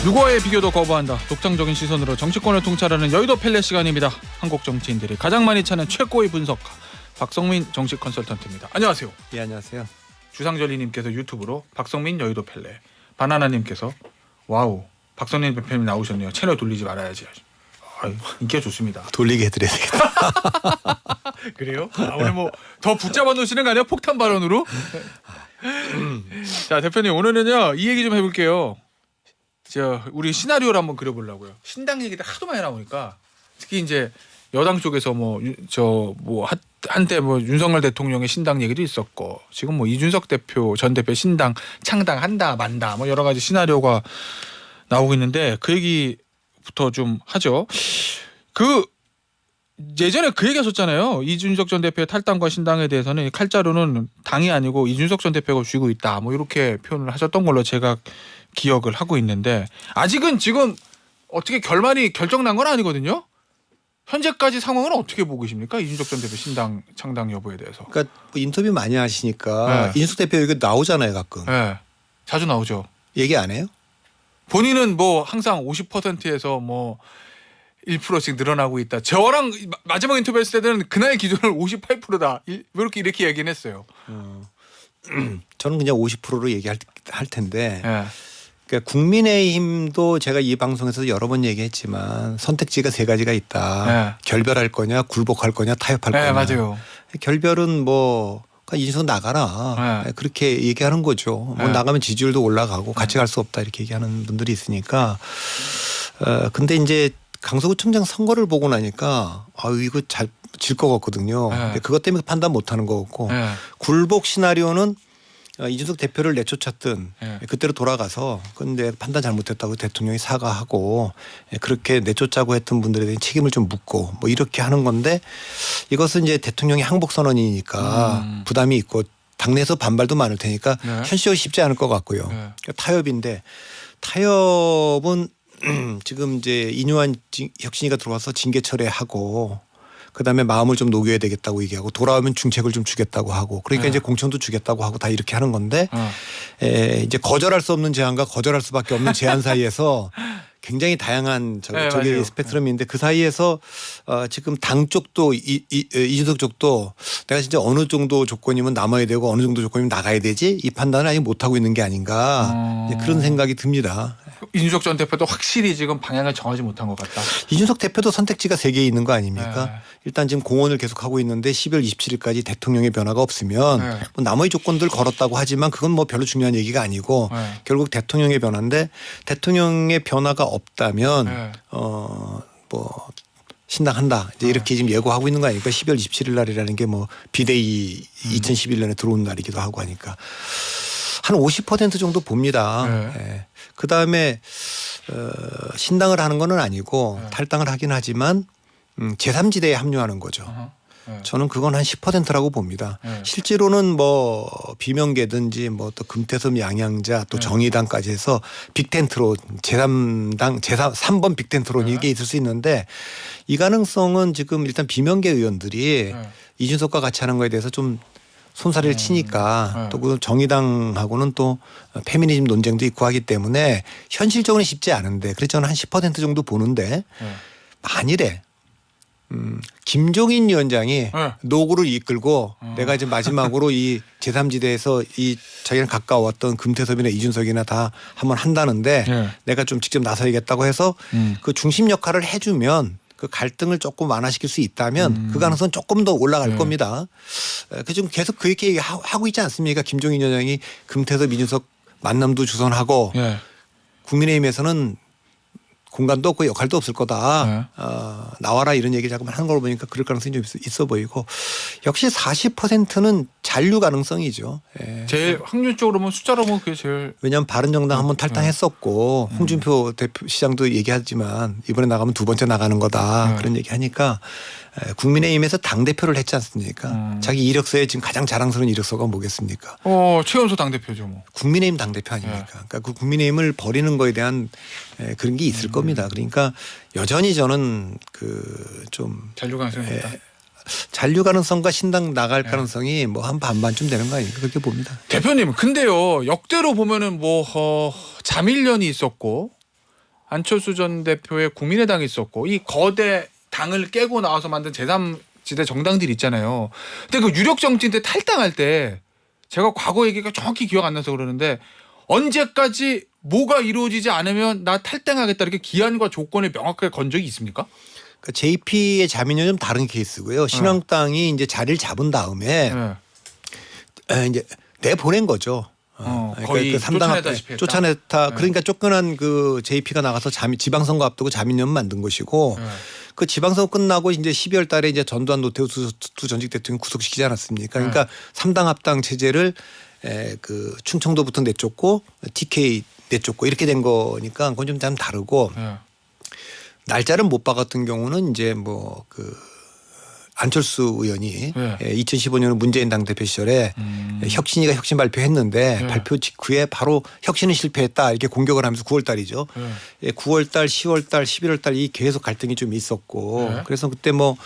누구와의 비교도 거부한다. 독창적인 시선으로 정치권을 통찰하는 여의도 펠레 시간입니다. 한국 정치인들이 가장 많이 찾는 최고의 분석가 박성민 정치 컨설턴트입니다. 안녕하세요. 예, 안녕하세요. 주상절리님께서 유튜브로 박성민 여의도 펠레, 바나나님께서 와우 박성민 대표님 나오셨네요. 채널 돌리지 말아야지. 인기가 좋습니다. 돌리게 해드려야 되겠다. 그래요? 오늘 뭐 더 붙잡아 놓으시는 거 아니에요? 폭탄 발언으로? 자, 대표님 오늘은요 이 얘기 좀 해볼게요. 우리 시나리오를 한번 그려보려고요. 신당 얘기들 하도 많이 나오니까 특히 이제 여당 쪽에서 한때 윤석열 대통령의 신당 얘기도 있었고 지금 이준석 대표 전 대표 신당 창당한다 만다 여러 가지 시나리오가 나오고 있는데 그 얘기부터 좀 하죠. 예전에 그 얘기 하셨잖아요. 이준석 전 대표의 탈당과 신당에 대해서는 칼자루는 당이 아니고 이준석 전 대표가 쥐고 있다. 이렇게 표현을 하셨던 걸로 제가 기억을 하고 있는데 아직은 지금 어떻게 결말이 결정난 건 아니거든요. 현재까지 상황은 어떻게 보고 계십니까? 이준석 전 대표 신당 창당 여부에 대해서. 그러니까 인터뷰 많이 하시니까 이준석 대표 여기 나오잖아요, 가끔. 네. 자주 나오죠. 얘기 안 해요? 본인은 항상 50%에서 1%씩 늘어나고 있다. 저랑 마지막 인터뷰했을 때는 그날 기준으로 58%다. 이렇게 얘기는 했어요. 저는 그냥 50%로 얘기할 텐데. 네. 그러니까 국민의힘도 제가 이 방송에서 여러 번 얘기했지만 선택지가 세 가지가 있다. 네. 결별할 거냐, 굴복할 거냐, 타협할 네, 거냐. 맞아요. 결별은 이준석 나가라. 네. 그렇게 얘기하는 거죠. 네. 나가면 지지율도 올라가고 같이 갈 수 없다 이렇게 얘기하는 분들이 있으니까. 근데 이제 강서구청장 선거를 보고 나니까 이거 잘 질 것 같거든요. 네. 그것 때문에 판단 못하는 것 같고 네. 굴복 시나리오는 이준석 대표를 내쫓았든 네. 그때로 돌아가서 근데 판단 잘못했다고 대통령이 사과하고 그렇게 내쫓자고 했던 분들에 대한 책임을 좀 묻고 이렇게 하는 건데 이것은 이제 대통령의 항복 선언이니까 부담이 있고 당내에서 반발도 많을 테니까 네. 현실적으로 쉽지 않을 것 같고요. 네. 그러니까 타협인데 타협은 지금 이제 인유한 혁신이가 들어와서 징계 철회하고 그다음에 마음을 좀 녹여야 되겠다고 얘기하고 돌아오면 중책을 좀 주겠다고 하고 그러니까 이제 공천도 주겠다고 하고 다 이렇게 하는 건데 이제 거절할 수 없는 제안과 거절할 수밖에 없는 제안 사이에서 굉장히 다양한 저기 스펙트럼인데 그 사이에서 지금 당 쪽도 이준석 쪽도 내가 진짜 어느 정도 조건이면 남아야 되고 어느 정도 조건이면 나가야 되지 이 판단을 아직 못하고 있는 게 아닌가 이제 그런 생각이 듭니다. 이준석 전 대표도 확실히 지금 방향을 정하지 못한 것 같다. 이준석 대표도 선택지가 3개 있는 거 아닙니까? 네. 일단 지금 공언을 계속하고 있는데 12월 27일까지 대통령의 변화가 없으면 나머지 조건들 걸었다고 하지만 그건 별로 중요한 얘기가 아니고 결국 대통령의 변화인데 대통령의 변화가 없다면 신당한다. 이제 이렇게 지금 예고하고 있는 거 아닙니까? 12월 27일 날이라는 게 비대위 2011년에 들어온 날이기도 하고 하니까 한 50% 정도 봅니다. 네. 그다음에 신당을 하는 건 아니고 탈당을 하긴 하지만 제3지대에 합류하는 거죠. 저는 그건 한 10%라고 봅니다. 실제로는 비명계든지 또 금태섭 양양자 또 정의당까지 해서 빅텐트로 제3당 제3번 빅텐트로 이게 있을 수 있는데 이 가능성은 지금 일단 비명계 의원들이 이준석과 같이 하는 거에 대해서 좀 손사래를 치니까 또 그 정의당하고는 또 페미니즘 논쟁도 있고 하기 때문에 현실적으로는 쉽지 않은데 그래서 저는 한 10% 정도 보는데 만일에 김종인 위원장이 노구를 이끌고 내가 이제 마지막으로 이 제3지대에서 이 자기랑 가까웠던 금태섭이나 이준석이나 다 한번 한다는데 내가 좀 직접 나서야겠다고 해서 그 중심 역할을 해주면 그 갈등을 조금 완화시킬 수 있다면 그 가능성은 조금 더 올라갈 겁니다. 지금 계속 그렇게 얘기하고 있지 않습니까? 김종인 위원장이 금태섭 이준석 만남도 주선하고 국민의힘에서는 공간도 없고 역할도 없을 거다. 나와라 이런 얘기 자꾸만 하는 걸 보니까 그럴 가능성이 좀 있어 보이고 역시 40%는 잔류 가능성이죠. 제일 확률적으로 보면 숫자로 보면 그게 제일. 왜냐하면 바른정당 한번 탈당했었고 홍준표 대표 시장도 얘기하지만 이번에 나가면 두 번째 나가는 거다. 그런 얘기하니까 국민의힘에서 당대표를 했지 않습니까? 자기 이력서에 지금 가장 자랑스러운 이력서가 뭐겠습니까? 최연소 당대표죠. 국민의힘 당대표 아닙니까? 그러니까 그 국민의힘을 버리는 거에 대한 그런 게 있을 겁니다. 그러니까 여전히 저는 좀 잔류 가능성이 있다. 잔류 가능성과 신당 나갈 가능성이 뭐 한 반반쯤 되는 거 아닙니까? 그렇게 봅니다. 대표님, 근데요 역대로 보면은 뭐 자밀련이 있었고 안철수 전 대표의 국민의당이 있었고 이 거대 당을 깨고 나와서 만든 제3지대 정당들이 있잖아요. 근데 그 유력 정치인들 탈당할 때 제가 과거 얘기가 정확히 기억 안 나서 그러는데 언제까지 뭐가 이루어지지 않으면 나 탈당하겠다 이렇게 기한과 조건을 명확하게 건 적이 있습니까? 그러니까 JP의 자민은 좀 다른 케이스고요. 신한당이 이제 자리를 잡은 다음에 이제 내보낸 거죠. 그러니까 거의 그 3당 쫓아내다시피 했다. 쫓아냈다. 네. 그러니까 쫓겨난 그 JP가 나가서 지방선거 앞두고 자민련 만든 것이고 그 지방선거 끝나고 이제 12월 달에 이제 전두환 노태우 두 전직 대통령 구속시키지 않았습니까? 그러니까 3당 합당 체제를 그 충청도부터 내쫓고 TK 내쫓고 이렇게 된 거니까 그건 좀 다르고 날짜를 못 봐 같은 경우는 이제 뭐 그 안철수 의원이 2015년 문재인 당대표 시절에 혁신이가 혁신 발표했는데 발표 직후에 바로 혁신은 실패했다 이렇게 공격을 하면서 9월 달이죠. 9월 달, 10월 달, 11월 달 이 계속 갈등이 좀 있었고 그래서 그때 뭐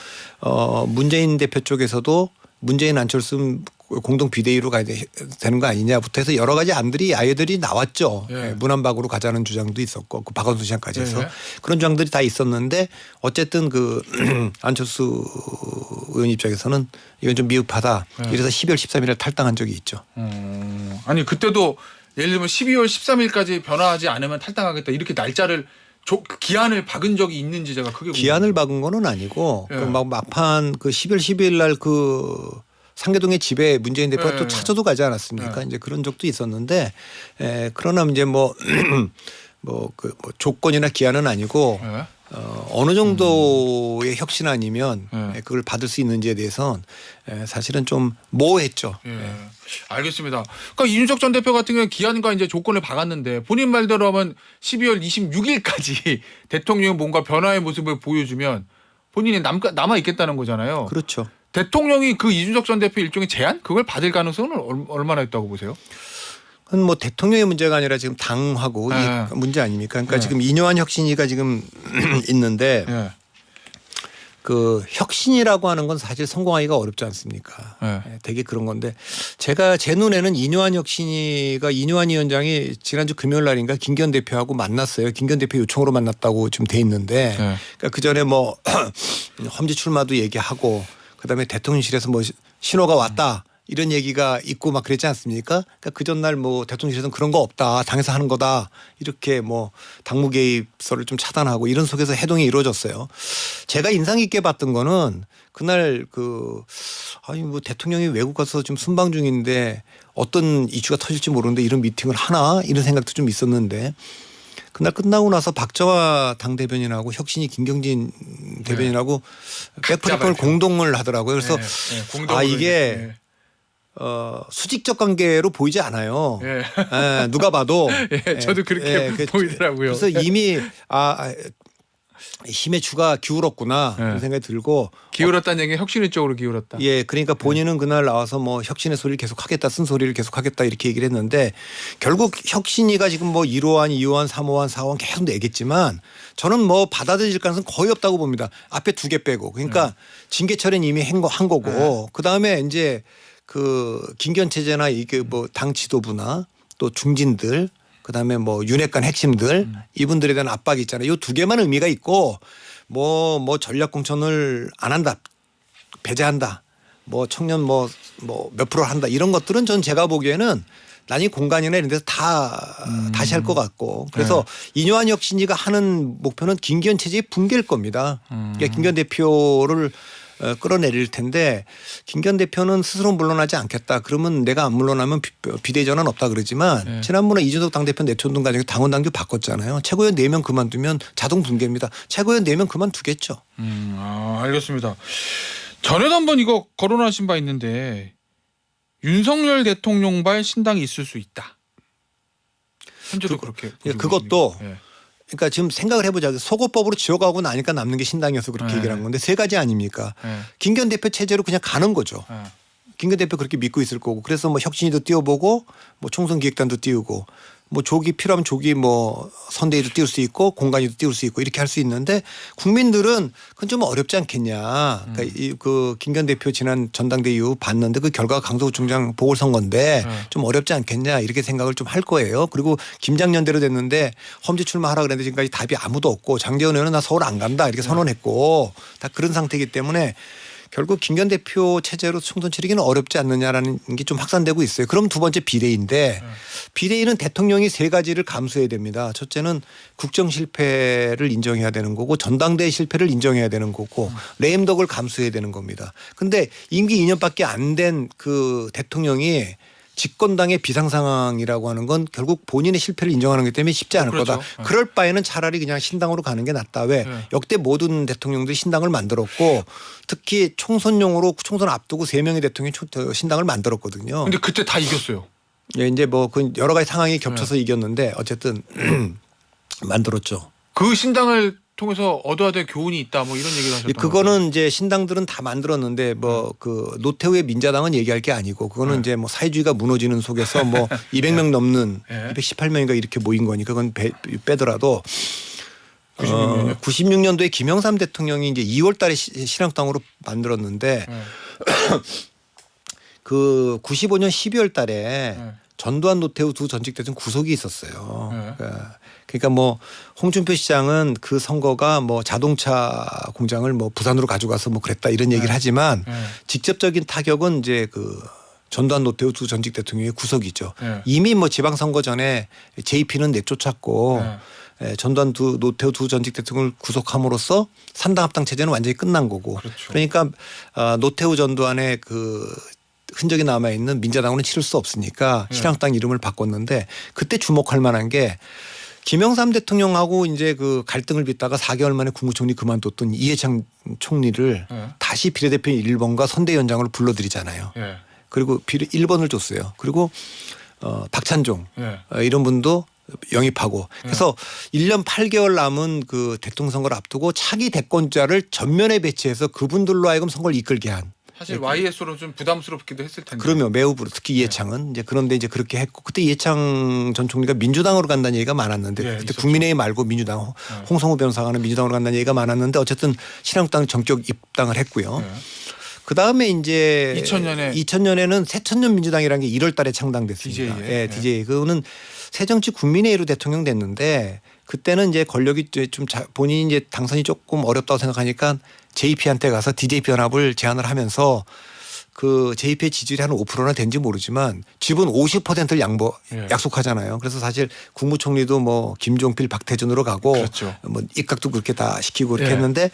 문재인 대표 쪽에서도 문재인 안철수 공동 비대위로 가야 되는 거 아니냐부터 해서 여러 가지 안들이 아이들이 나왔죠. 문안박으로 가자는 주장도 있었고 그 박원순 시장까지 해서 그런 주장들이 다 있었는데 어쨌든 그 안철수 의원 입장에서는 이건 좀 미흡하다. 이래서 12월 13일에 탈당한 적이 있죠. 아니 그때도 예를 들면 12월 13일까지 변화하지 않으면 탈당하겠다 이렇게 날짜를 기한을 박은 적이 있는지 제가 크게 기한을 박은 거는 아니고 막 막판 그 12월 12일 날 그 상계동의 집에 문재인 대표가 또 찾아도 가지 않았습니까? 이제 그런 적도 있었는데 그러나 이제 뭐 조건이나 기한은 아니고 어느 정도의 혁신 아니면 그걸 받을 수 있는지에 대해서는 사실은 좀 모호했죠. 알겠습니다. 그러니까 이준석 전 대표 같은 경우는 기한과 이제 조건을 박았는데 본인 말대로 하면 12월 26일까지 대통령이 뭔가 변화의 모습을 보여주면 본인이 남아 있겠다는 거잖아요. 그렇죠. 대통령이 그 이준석 전 대표 일종의 제안 그걸 받을 가능성은 얼마나 있다고 보세요? 그건 뭐 대통령의 문제가 아니라 지금 당하고 이 문제 아닙니까? 그러니까 지금 이뇨한 혁신위가 지금 있는데 그 혁신이라고 하는 건 사실 성공하기가 어렵지 않습니까? 되게 그런 건데 제가 제 눈에는 이뇨한 혁신위가 이뇨한 위원장이 지난주 금요일 날인가 김기현 대표하고 만났어요. 김기현 대표 요청으로 만났다고 지금 돼 있는데 그러니까 그 전에 뭐 험지 출마도 얘기하고 그다음에 대통령실에서 뭐 신호가 왔다. 이런 얘기가 있고 막 그랬지 않습니까? 그러니까 그 전날 뭐 대통령실에서는 그런 거 없다. 당에서 하는 거다. 이렇게 뭐 당무 개입서를 좀 차단하고 이런 속에서 해동이 이루어졌어요. 제가 인상 깊게 봤던 거는 그날 아니 뭐 대통령이 외국 가서 지금 순방 중인데 어떤 이슈가 터질지 모르는데 이런 미팅을 하나 이런 생각도 좀 있었는데 그날 끝나고 나서 박정화 당대변인하고 혁신이 김경진 대변인하고 백프리폰을 공동을 하더라고요. 그래서 이게 수직적 관계로 보이지 않아요. 누가 봐도. 저도 그렇게 보이더라고요. 그래서 이미 힘의 추가 기울었구나 그런 생각이 들고. 기울었다는 얘기는 혁신의 쪽으로 기울었다. 그러니까 본인은 그날 나와서 뭐 혁신의 소리를 계속하겠다, 쓴소리를 계속하겠다 이렇게 얘기를 했는데 결국 혁신이가 지금 뭐 1호안, 2호안, 3호안, 4호안 계속 내겠지만 저는 뭐 받아들일 가능성 거의 없다고 봅니다. 앞에 2개 빼고. 그러니까 징계처리는 이미 한 거고 그다음에 이제 그 김기현 체제나 이게 뭐 당 지도부나 또 중진들 그다음에 뭐 윤핵관 핵심들 이분들에 대한 압박이 있잖아요. 이 2개만 의미가 있고 뭐 전략 공천을 안 한다. 배제한다. 뭐 청년 뭐 몇 프로 한다. 이런 것들은 전 제가 보기에는 난이 공간이나 이런 데서 다시 할 것 같고 그래서 이뇨한 혁신이가 하는 목표는 김기현 체제의 붕괴일 겁니다. 그러니까 김기현 대표를 끌어내릴 텐데 김기현 대표는 스스로 물러나지 않겠다. 그러면 내가 안 물러나면 비대위 전환 없다 그러지만 지난번에 이준석 당대표 내쫓는 과정에 당원 당규 바꿨잖아요. 최고위원 4명 그만두면 자동 붕괴입니다. 최고위원 4명 그만두겠죠. 알겠습니다. 전에도 한번 이거 거론하신 바 있는데 윤석열 대통령발 신당이 있을 수 있다. 현재도 그렇게. 그것도 그러니까 지금 생각을 해보자. 소거법으로 지어가고 나니까 남는 게 신당이어서 그렇게 얘기를 한 건데 3가지 아닙니까? 김기현 대표 체제로 그냥 가는 거죠. 김기현 대표 그렇게 믿고 있을 거고 그래서 뭐 혁신이도 띄워보고 뭐 총선 기획단도 띄우고 뭐 조기 필요하면 조기 뭐 선대위도 띄울 수 있고 공관위도 띄울 수 있고 이렇게 할 수 있는데 국민들은 그건 좀 어렵지 않겠냐. 그러니까 그 김기현 대표 지난 전당대회 이후 봤는데 그 결과가 강서구청장 보궐선거인데 좀 어렵지 않겠냐 이렇게 생각을 좀 할 거예요. 그리고 김장년대로 됐는데 험지 출마하라 그랬는데 지금까지 답이 아무도 없고 장제원 의원은 나 서울 안 간다 이렇게 선언했고 다 그런 상태이기 때문에 결국 김기현 대표 체제로 총선 치르기는 어렵지 않느냐라는 게 좀 확산되고 있어요. 그럼 두 번째 비대위인데 비대위는 대통령이 세 가지를 감수해야 됩니다. 첫째는 국정 실패를 인정해야 되는 거고 전당대회 실패를 인정해야 되는 거고 레임덕을 감수해야 되는 겁니다. 그런데 임기 2년밖에 안 된 그 대통령이 집권당의 비상 상황이라고 하는 건 결국 본인의 실패를 인정하는 것 때문에 쉽지 않을 그렇죠. 거다. 그럴 바에는 차라리 그냥 신당으로 가는 게 낫다. 왜? 역대 모든 대통령들이 신당을 만들었고 특히 총선용으로 총선 앞두고 3명의 대통령이 신당을 만들었거든요. 근데 그때 다 이겼어요. 예, 이제 뭐 그 여러 가지 상황이 겹쳐서 이겼는데 어쨌든 만들었죠. 그 신당을 통해서 얻어야 될 교훈이 있다 뭐 이런 얘기를 하셨던 그거는 이제 신당들은 다 만들었는데 뭐 그 노태우의 민자당은 얘기할 게 아니고 그거는 이제 뭐 사회주의가 무너지는 속에서 뭐 200명 넘는 218명인가 이렇게 모인 거니까 그건 빼더라도 96년도에 김영삼 대통령이 이제 2월 달에 신한당으로 만들었는데 그 95년 12월 달에 전두환 노태우 두 전직 대통령 구속이 있었어요. 그러니까 뭐 홍준표 시장은 그 선거가 뭐 자동차 공장을 뭐 부산으로 가져가서 뭐 그랬다 이런 얘기를 하지만 직접적인 타격은 이제 그 전두환 노태우 두 전직 대통령의 구속이죠. 이미 뭐 지방선거 전에 JP는 내쫓았고 전두환 노태우 두 전직 대통령을 구속함으로써 산당 합당 체제는 완전히 끝난 거고. 그렇죠. 그러니까 노태우 전두환의 그 흔적이 남아있는 민자당으로는 치를 수 없으니까 신한당 이름을 바꿨는데 그때 주목할 만한 게 김영삼 대통령하고 이제 그 갈등을 빚다가 4개월 만에 국무총리 그만뒀던 이해창 총리를 다시 비례대표 1번과 선대위원장으로 불러들이잖아요. 그리고 1번을 줬어요. 그리고 박찬종 이런 분도 영입하고 그래서 1년 8개월 남은 그 대통령 선거를 앞두고 차기 대권자를 전면에 배치해서 그분들로 하여금 선거를 이끌게 한. 사실 YS로 좀 부담스럽기도 했을 텐데. 그러면 매우 특히 이해창은 이제 그런데 이제 그렇게 했고 그때 이해창 전 총리가 민주당으로 간다는 얘기가 많았는데 그때 있었죠. 국민의힘 말고 민주당 홍성우 변호사가 하는 민주당으로 간다는 얘기가 많았는데 어쨌든 신한당 정격 입당을 했고요. 그 다음에 이제 2000년에는 새천년 민주당이라는 게 1월 달에 창당됐습니다. DJ. 그거는 새정치 국민회의로 대통령 됐는데 그때는 이제 권력이 좀 본인이 이제 당선이 조금 어렵다고 생각하니까 JP한테 가서 DJP 연합을 제안을 하면서 그 JP의 지지율이 한 5%나 된지 모르지만 지분 50%를 약속하잖아요. 그래서 사실 국무총리도 뭐 김종필, 박태준으로 가고 그렇죠. 뭐 입각도 그렇게 다 시키고 이렇게 했는데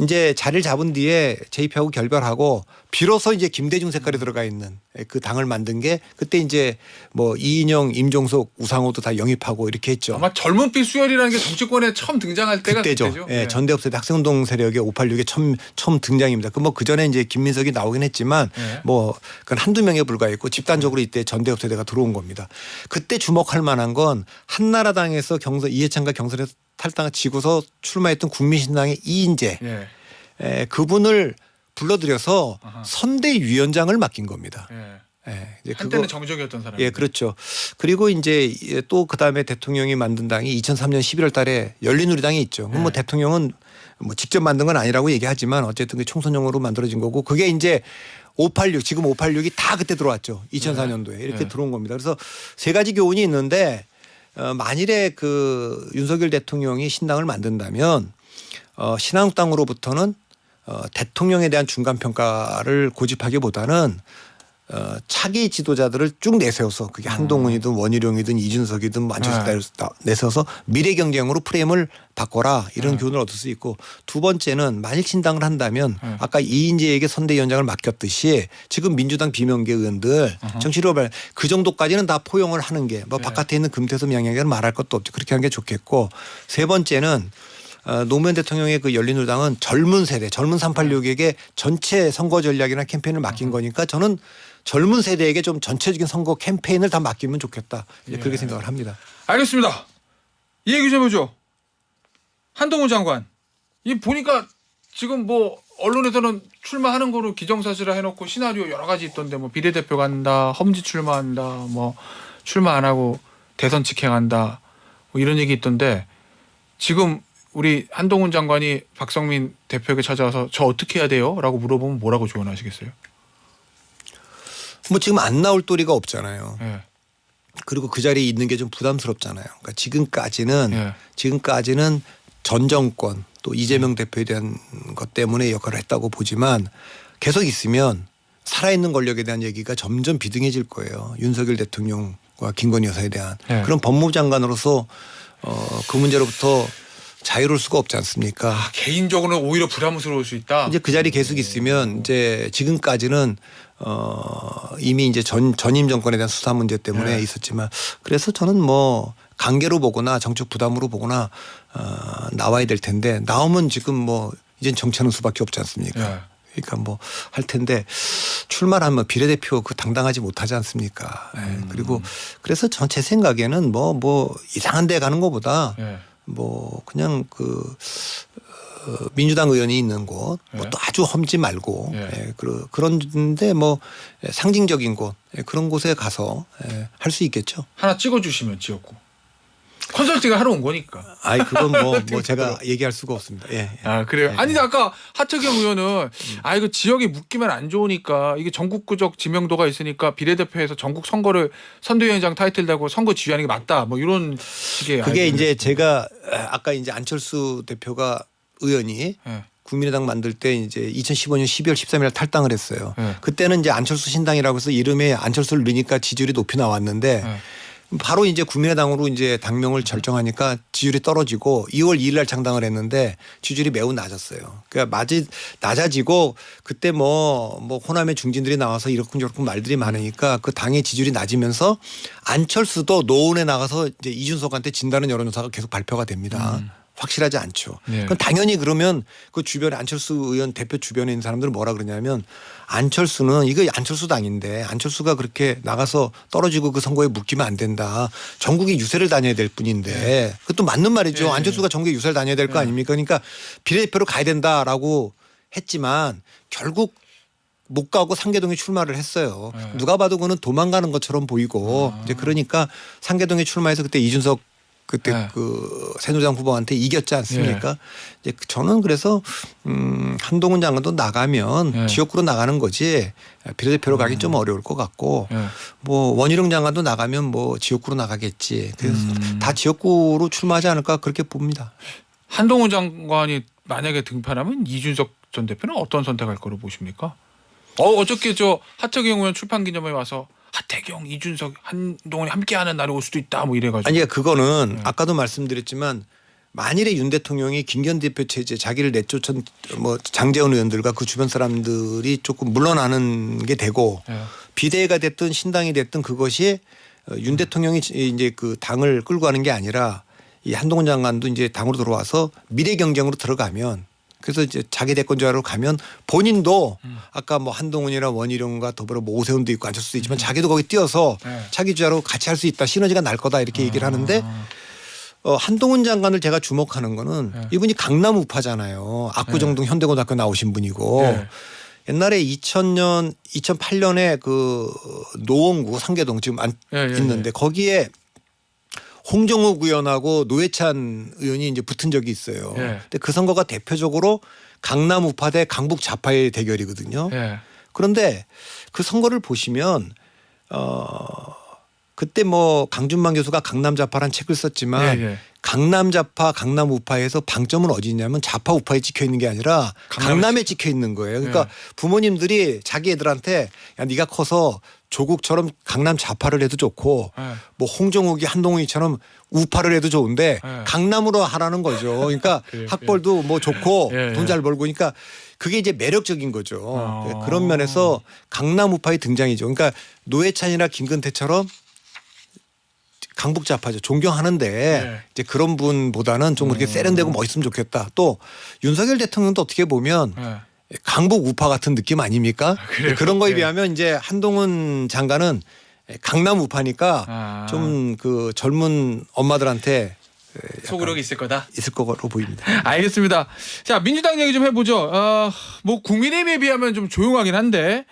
이제 자리를 잡은 뒤에 JP하고 결별하고 비로소 이제 김대중 색깔이 들어가 있는 그 당을 만든 게 그때 이제 뭐 이인영, 임종석, 우상호도 다 영입하고 이렇게 했죠. 아마 젊은빛 수혈이라는 게 정치권에 처음 등장할 때가 그때죠. 예, 전대협 세대 학생운동 세력의 586에 처음 등장입니다. 그 전에 이제 김민석이 나오긴 했지만 뭐 그건 한두 명에 불과했고 집단적으로 이때 전대협 세대가 들어온 겁니다. 그때 주목할 만한 건 한나라당에서 이해창과 경선에서 탈당지고서 출마했던 국민신당의 이인재 그분을 불러들여서 선대위원장을 맡긴 겁니다. 이제 한때는 정적이었던 사람. 예, 그렇죠. 그리고 이제 또 그다음에 대통령이 만든 당이 2003년 11월 달에 열린우리당이 있죠. 뭐 대통령은 뭐 직접 만든 건 아니라고 얘기하지만 어쨌든 그 총선용으로 만들어진 거고 그게 이제 586 지금 586이 다 그때 들어왔죠. 2004년도에 이렇게 들어온 겁니다. 그래서 세 가지 교훈이 있는데 만일에 그 윤석열 대통령이 신당을 만든다면 신한당으로부터는 대통령에 대한 중간 평가를 고집하기보다는 차기 지도자들을 쭉 내세워서 그게 한동훈이든 원희룡이든 이준석이든 안철수를 내세워서 미래 경쟁으로 프레임을 바꿔라 이런 교훈을 얻을 수 있고 두 번째는 만일 신당을 한다면 아까 이인재에게 선대위원장을 맡겼듯이 지금 민주당 비명계 의원들 정치로 그 정도까지는 다 포용을 하는 게 뭐 바깥에 있는 금태섭 양양에는 말할 것도 없죠. 그렇게 하는 게 좋겠고 세 번째는 노무현 대통령의 그 열린우리당은 젊은 세대, 젊은 386에게 전체 선거 전략이나 캠페인을 맡긴 거니까 저는 젊은 세대에게 좀 전체적인 선거 캠페인을 다 맡기면 좋겠다. 이제 그렇게 생각을 합니다. 알겠습니다. 이 얘기 좀 해줘. 한동훈 장관. 이 보니까 지금 뭐 언론에서는 출마하는 거로 기정사실화 해놓고 시나리오 여러 가지 있던데 뭐 비례대표 간다, 험지 출마한다, 뭐 출마 안 하고 대선 직행한다 뭐 이런 얘기 있던데 지금 우리 한동훈 장관이 박성민 대표에게 찾아와서 저 어떻게 해야 돼요? 라고 물어보면 뭐라고 조언하시겠어요? 뭐 지금 안 나올 도리가 없잖아요. 예. 그리고 그 자리에 있는 게 좀 부담스럽잖아요. 그러니까 예. 지금까지는 전 정권 또 이재명 대표에 대한 것 때문에 역할을 했다고 보지만 계속 있으면 살아있는 권력에 대한 얘기가 점점 비등해질 거예요. 윤석열 대통령과 김건희 여사에 대한. 예. 그런 법무부 장관으로서 그 문제로부터 자유로울 수가 없지 않습니까? 아, 개인적으로는 오히려 부담스러울 수 있다. 이제 그 자리 계속 있으면 이제 지금까지는 이미 이제 전임 정권에 대한 수사 문제 때문에 네. 있었지만 그래서 저는 뭐 관계로 보거나 정책 부담으로 보거나 나와야 될 텐데 나오면 지금 뭐 이젠 정치하는 수밖에 없지 않습니까? 네. 그러니까 뭐 할 텐데 출마를 하면 비례대표 그 당당하지 못하지 않습니까? 그리고 그래서 제 생각에는 뭐 이상한 데 가는 것보다 예. 뭐 그냥 그 민주당 의원이 있는 곳, 뭐 예. 또 아주 험지 말고 예. 그런데 뭐 상징적인 곳 그런 곳에 가서 할 수 있겠죠. 하나 찍어주시면 지역구. 컨설팅을 하러 온 거니까. 아이 그건 뭐 제가 얘기할 수가 없습니다. 예. 아 그래요? 예. 아니 아까 하태경 의원은 아 이거 지역이 묶이면 안 좋으니까 이게 전국구적 지명도가 있으니까 비례대표에서 전국 선거를 선대위원장 타이틀 달고 선거 지휘하는 게 맞다. 뭐 이런 식의 그게 아이디어를 이제 제가 아까 이제 안철수 대표가 의원이 예. 국민의당 만들 때 이제 2015년 12월 13일 탈당을 했어요. 예. 그때는 이제 안철수 신당이라고 해서 이름에 안철수를 넣으니까 지지율이 높이 나왔는데 예. 바로 이제 국민의당으로 이제 당명을 결정하니까 지지율이 떨어지고 2월 2일 날 창당을 했는데 지지율이 매우 낮았어요. 그러니까 낮아지고 그때 뭐 호남의 중진들이 나와서 이렇쿵저렇쿵 말들이 많으니까 그 당의 지지율이 낮으면서 안철수도 노원에 나가서 이제 이준석한테 진다는 여론조사가 계속 발표가 됩니다. 확실하지 않죠. 네. 그럼 당연히 그러면 그 주변에 안철수 의원 대표 주변에 있는 사람들은 뭐라 그러냐면 안철수는 이거 안철수 당인데 안철수가 그렇게 나가서 떨어지고 그 선거에 묶이면 안 된다. 전국에 유세를 다녀야 될 뿐인데 그것도 맞는 말이죠. 네. 안철수가 전국에 유세를 다녀야 될 거 아닙니까? 그러니까 비례대표로 가야 된다라고 했지만 결국 못 가고 상계동에 출마를 했어요. 네. 누가 봐도 그거는 도망가는 것처럼 보이고 이제 그러니까 상계동에 출마해서 그때 이준석 그때 네. 그 새누리당 후보한테 이겼지 않습니까? 이제 저는 그래서 한동훈 장관도 나가면 네. 지역구로 나가는 거지 비례대표로 가기 좀 어려울 것 같고 예. 뭐 원희룡 장관도 나가면 뭐 지역구로 나가겠지. 그래서 다 지역구로 출마하지 않을까 그렇게 봅니다. 한동훈 장관이 만약에 등판하면 이준석 전 대표는 어떤 선택할 거로 보십니까? 어저께 저 하태경 의원 출판 기념회에 와서 하태경, 이준석, 한동훈이 함께하는 날이 올 수도 있다 뭐 이래가지고. 아니 그거는 아까도 말씀드렸지만 만일에 윤 대통령이 김기현 대표 체제 자기를 내쫓은 뭐 장제원 의원들과 그 주변 사람들이 조금 물러나는 게 되고 예. 비대위가 됐든 신당이 됐든 그것이 윤 대통령이 이제 그 당을 끌고 가는 게 아니라 이 한동훈 장관도 이제 당으로 들어와서 미래 경쟁으로 들어가면 그래서 이제 자기 대권자로 가면 본인도 아까 뭐 한동훈이나 원희룡과 더불어 뭐 오세훈도 있고 안철수도 있지만 자기도 거기 뛰어서 네. 차기 주자로 같이 할 수 있다 시너지가 날 거다 이렇게 얘기를 하는데 한동훈 장관을 제가 주목하는 거는 네. 이분이 강남 우파잖아요. 압구정동 현대고등학교 나오신 분이고 네. 옛날에 2008년에 그 노원구 상계동 지금 있는데 거기에 홍정욱 의원하고 노회찬 의원이 이제 붙은 적이 있어요. 예. 근데 그 선거가 대표적으로 강남 우파 대 강북 좌파의 대결이거든요. 예. 그런데 그 선거를 보시면 그때 뭐 강준만 교수가 강남 좌파란 책을 썼지만 예, 예. 강남 좌파, 강남 우파에서 방점은 어디 있냐면 좌파 우파에 찍혀 있는 게 아니라 강남에 찍혀 있는 거예요. 그러니까 예. 부모님들이 자기 애들한테 야 네가 커서 조국처럼 강남 좌파를 해도 좋고 예. 뭐 홍정욱이 한동훈이처럼 우파를 해도 좋은데 예. 강남으로 하라는 거죠. 그러니까 그래요, 학벌도 뭐 좋고 예, 돈 예. 잘 벌고 그러니까 그게 이제 매력적인 거죠. 어. 그런 면에서 강남 우파의 등장이죠. 그러니까 노회찬이나 김근태처럼 강북 좌파죠. 존경하는데 네. 이제 그런 분보다는 좀 그렇게 세련되고 멋있으면 좋겠다. 또 윤석열 대통령도 어떻게 보면 예. 강북 우파 같은 느낌 아닙니까? 그래요? 그런 거에 네. 비하면 이제 한동훈 장관은 강남 우파니까 좀 그 젊은 엄마들한테 소구력이 있을 거다. 있을 거로 보입니다. 알겠습니다. 자 민주당 얘기 좀 해보죠. 뭐 국민의힘에 비하면 좀 조용하긴 한데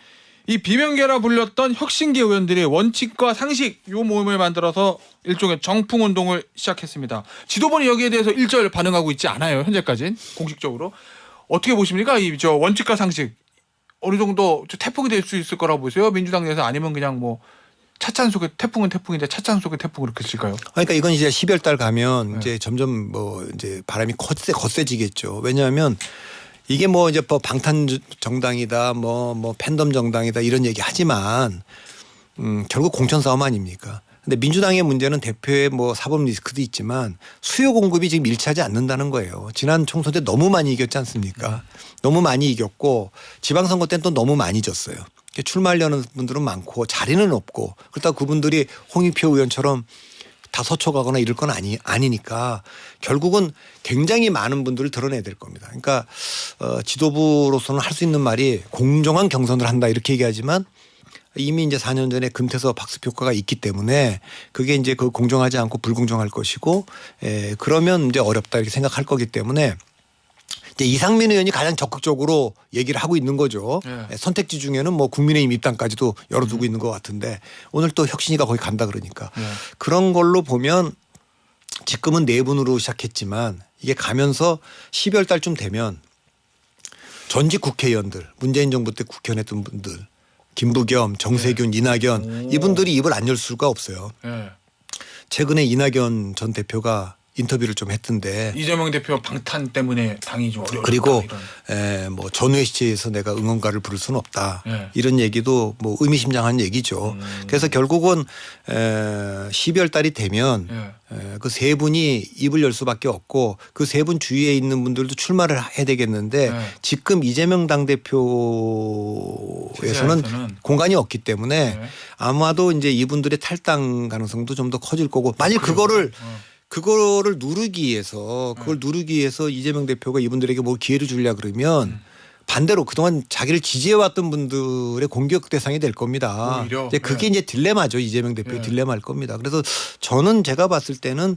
이 비명계라 불렸던 혁신계 의원들이 원칙과 상식 요 모임을 만들어서 일종의 정풍 운동을 시작했습니다. 지도부는 여기에 대해서 일절 반응하고 있지 않아요. 현재까지는 공식적으로. 어떻게 보십니까? 이 저 원칙과 상식 어느 정도 태풍이 될 수 있을 거라고 보세요? 민주당 내에서 아니면 그냥 뭐 차찬 속에 태풍은 태풍인데 차찬 속에 태풍 그렇게 칠까요? 그러니까 이건 이제 12월 달 가면 네. 이제 점점 뭐 이제 바람이 거세지겠죠. 왜냐하면 이게 뭐 이제 뭐 방탄 정당이다 뭐 팬덤 정당이다 이런 얘기 하지만 결국 공천 싸움 아닙니까? 근데 민주당의 문제는 대표의 뭐 사법 리스크도 있지만 수요 공급이 지금 일치하지 않는다는 거예요. 지난 총선 때 너무 많이 이겼지 않습니까? 너무 많이 이겼고 지방선거 때는 또 너무 많이 졌어요. 출마하려는 분들은 많고 자리는 없고 그렇다고 그분들이 홍익표 의원처럼 다 서초가거나 이럴 건 아니니까 결국은 굉장히 많은 분들을 드러내야 될 겁니다. 그러니까 지도부로서는 할 수 있는 말이 공정한 경선을 한다 이렇게 얘기하지만 이미 이제 4년 전에 금태섭 학습 효과가 있기 때문에 그게 이제 그 공정하지 않고 불공정할 것이고 그러면 이제 어렵다 이렇게 생각할 거기 때문에 이제 이상민 의원이 가장 적극적으로 얘기를 하고 있는 거죠. 네. 선택지 중에는 뭐 국민의힘 입당까지도 열어두고 있는 것 같은데 오늘 또 혁신이가 거기 간다 그러니까 그런 걸로 보면 지금은 네 분으로 시작했지만 이게 가면서 12월 달쯤 되면 전직 국회의원들 문재인 정부 때 국회의원 했던 분들 김부겸, 정세균, 이낙연 이분들이 입을 안 열 수가 없어요. 최근에 이낙연 전 대표가 인터뷰를 좀 했던데 이재명 대표 방탄 때문에 당이 좀 어려웠다. 그리고 이런. 뭐 전회시체에서 내가 응원가를 부를 수는 없다. 네. 이런 얘기도 뭐 의미심장한 얘기죠. 그래서 결국은 12월 달이 되면 그 세 분이 입을 열 수밖에 없고 그 세 분 주위에 있는 분들도 출마를 해야 되겠는데 지금 이재명 당대표에서는 체제에서는. 공간이 없기 때문에 아마도 이제 이분들의 탈당 가능성도 좀 더 커질 거고 만약 그거를 누르기 위해서 이재명 대표가 이분들에게 뭐 기회를 주려 그러면 반대로 그동안 자기를 지지해왔던 분들의 공격 대상이 될 겁니다. 오히려? 이제 그게 이제 딜레마죠. 이재명 대표의 딜레마일 겁니다. 그래서 저는 제가 봤을 때는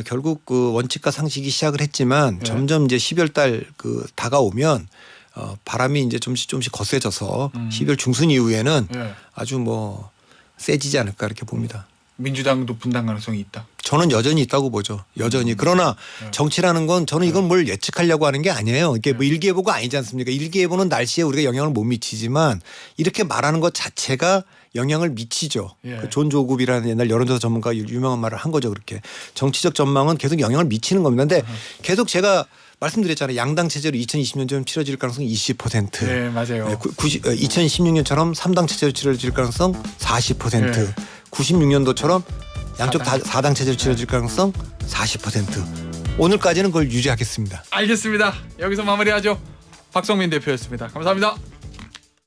결국 그 원칙과 상식이 시작을 했지만 점점 이제 12월 달 그 다가오면 바람이 이제 조금씩 거세져서 12월 중순 이후에는 아주 뭐 세지지 않을까 이렇게 봅니다. 민주당도 분당 가능성이 있다. 저는 여전히 있다고 보죠. 여전히. 그러나 정치라는 건 저는 이건 뭘 예측하려고 하는 게 아니에요. 이게 뭐 일기예보가 아니지 않습니까? 일기예보는 날씨에 우리가 영향을 못 미치지만 이렇게 말하는 것 자체가 영향을 미치죠. 그 존 조급이라는 옛날 여론조사 전문가 유명한 말을 한 거죠. 그렇게. 정치적 전망은 계속 영향을 미치는 겁니다. 근데 계속 제가 말씀드렸잖아요. 양당 체제로 2020년처럼 치러질 가능성이 20%. 네, 맞아요. 2016년처럼 3당 체제로 치러질 가능성 40%. 96년도처럼 양쪽 다 4당 체제로 치러질 가능성 40%. 오늘까지는 그걸 유지하겠습니다. 알겠습니다. 여기서 마무리하죠. 박성민 대표였습니다. 감사합니다.